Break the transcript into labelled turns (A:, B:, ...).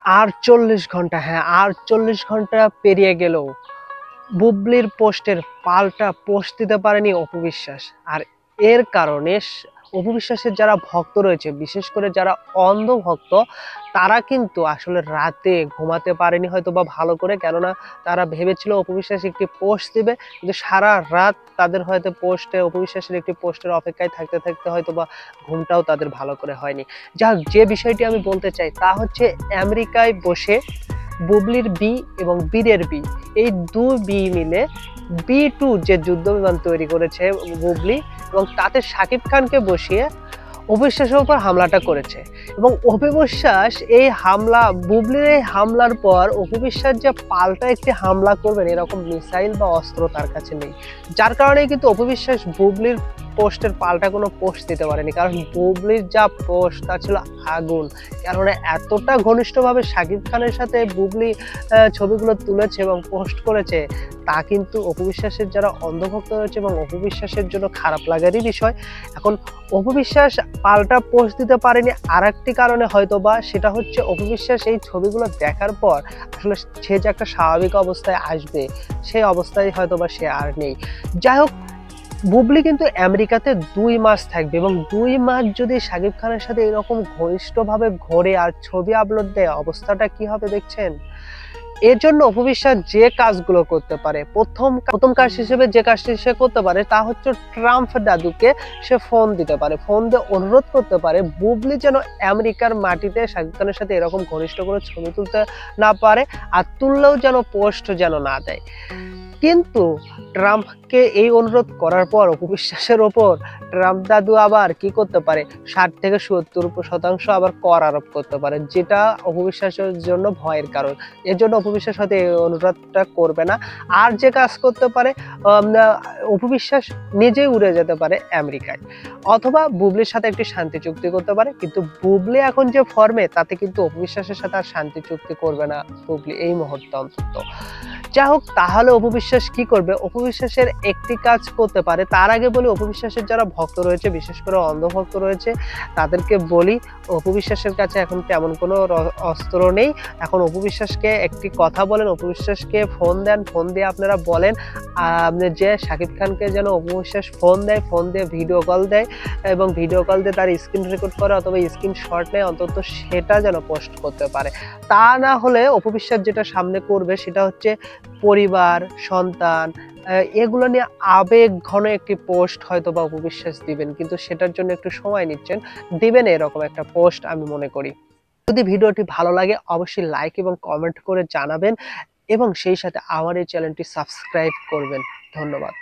A: আর ৪০ ঘন্টা, হ্যাঁ আর ৪০ ঘন্টা পেরিয়ে গেলেও বুবলির পোস্টের পাল্টা পোস্ট দিতে পারেনি অপু বিশ্বাস। আর এর কারণে অপু বিশ্বাসের যারা ভক্ত রয়েছে, বিশেষ করে যারা অন্ধ ভক্ত, তারা কিন্তু আসলে রাতে ঘুমাতে পারেনি হয়তো বা ভালো করে, কেননা তারা ভেবেছিল অপু বিশ্বাস একটি পোস্ট দিবে, কিন্তু সারা রাত তাদের হয়তো অপু বিশ্বাসের একটি পোস্টের অপেক্ষায় থাকতে থাকতে হয়তো বা ঘুমটাও তাদের ভালো করে হয়নি। যাক, যে বিষয়টি আমি বলতে চাই তা হচ্ছে আমেরিকায় বসে বুবলির বি এবং বীরের বি, এই দুই বি মিলে বি-2 যে যুদ্ধ বিমান তৈরি করেছে বুবলি, এবং তাতে শাকিব খানকে বসিয়ে অপু বিশ্বাসের উপর হামলাটা করেছে। এবং অপু বিশ্বাস এই হামলা, বুবলির এই হামলার পর অপু বিশ্বাস যে পাল্টা একটি হামলা করবেন এরকম মিসাইল বা অস্ত্র তার কাছে নেই, যার কারণে কিন্তু অপু বিশ্বাস বুবলির পোস্টের পাল্টা কোনো পোস্ট দিতে পারেনি। কারণ বুবলির যা পোস্ট তা ছিল আগুন, কারণ এতটা ঘনিষ্ঠভাবে শাকিব খানের সাথে বুবলি ছবিগুলো তুলেছে এবং পোস্ট করেছে, তা কিন্তু অপু বিশ্বাসের যারা অন্ধভক্ত রয়েছে এবং অপু বিশ্বাসের জন্য খারাপ লাগারই বিষয়। এখন অপু বিশ্বাস পাল্টা পোস্ট দিতে পারেনি আর একটি কারণে হয়তো বা, সেটা হচ্ছে অপু বিশ্বাস এই ছবিগুলো দেখার পর আসলে সে যে একটা স্বাভাবিক অবস্থায় আসবে, সেই অবস্থায় হয়তো বা সে আর নেই। যাই হোক, বুবলি কিন্তু আমেরিকাতে ২ মাস থাকবে, এবং ২ মাস যদি শাকিব খানের সাথে এরকম ঘনিষ্ঠভাবে ঘোরে আর ছবি আপলোড দেয়, অবস্থাটা কি হবে দেখছেন। এর জন্য অপু বিশ্বাস যে কাজগুলো করতে পারে, প্রথম কাজ হিসেবে যে কাজটি সে করতে পারে তা হচ্ছে ট্রাম্প দাদুকে সে ফোন দিতে পারে, ফোন দিয়ে অনুরোধ করতে পারে বুবলি যেন আমেরিকার মাটিতে শাকিব খানের সাথে এরকম ঘনিষ্ঠ করে ছবি তুলতে না পারে, আর তুললেও যেন পোস্ট যেন না দেয়। কিন্তু ট্রাম্পকে এই অনুরোধ করার পর অপু বিশ্বাসের ওপর ট্রাম্প দাদু আবার কি করতে পারে, ৬০ থেকে ৭০% আবার কর আরোপ করতে পারে, যেটা অপু বিশ্বাসের জন্য ভয়ের কারণ। এর জন্য অপু বিশ্বাস হয়তো এই অনুরোধটা করবে না। আর যে কাজ করতে পারে, অপু বিশ্বাস নিজেই উড়ে যেতে পারে আমেরিকায়, অথবা বুবলির সাথে একটি শান্তি চুক্তি করতে পারে। কিন্তু বুবলি এখন যে ফর্মে, তাতে কিন্তু অপু বিশ্বাসের সাথে আর শান্তি চুক্তি করবে না বুবলি এই মুহূর্তে অন্তত। যাই হোক, তাহলে অপু বিশ্বাস কি করবে? অপু বিশ্বাসের একটি কাজ করতে পারে। তার আগে বলি, অপু বিশ্বাসের যারা ভক্ত রয়েছে, বিশেষ করে অন্ধভক্ত রয়েছে, তাদেরকে বলি অপু বিশ্বাসের কাছে এখন তেমন কোনো অস্ত্র নেই। এখন অপু বিশ্বাসকে একটি কথা বলেন, অপু বিশ্বাসকে ফোন দেন, ফোন দিয়ে আপনারা বলেন যে শাকিব খানকে যেন অপু বিশ্বাস ফোন দেয়, ফোন দিয়ে ভিডিও কল দেয়, এবং ভিডিও কল দিয়ে তার স্ক্রিন রেকর্ড করে অথবা স্ক্রিনশট নেয়, অন্তত সেটা যেন পোস্ট করতে পারে। তা না হলে অপু বিশ্বাস যেটা সামনে করবে সেটা হচ্ছে পরিবার, সন্তান, এগুলো নিয়ে আবেগ ঘন একটি পোস্ট হয়তো বা অপু বিশ্বাস দিবেন, কিন্তু সেটার জন্য একটু সময় নিচ্ছেন, দিবেন এরকম একটা পোস্ট আমি মনে করি। যদি ভিডিওটি ভালো লাগে অবশ্যই লাইক এবং কমেন্ট করে জানাবেন, এবং সেই সাথে আমার এই চ্যানেলটি সাবস্ক্রাইব করবেন। ধন্যবাদ।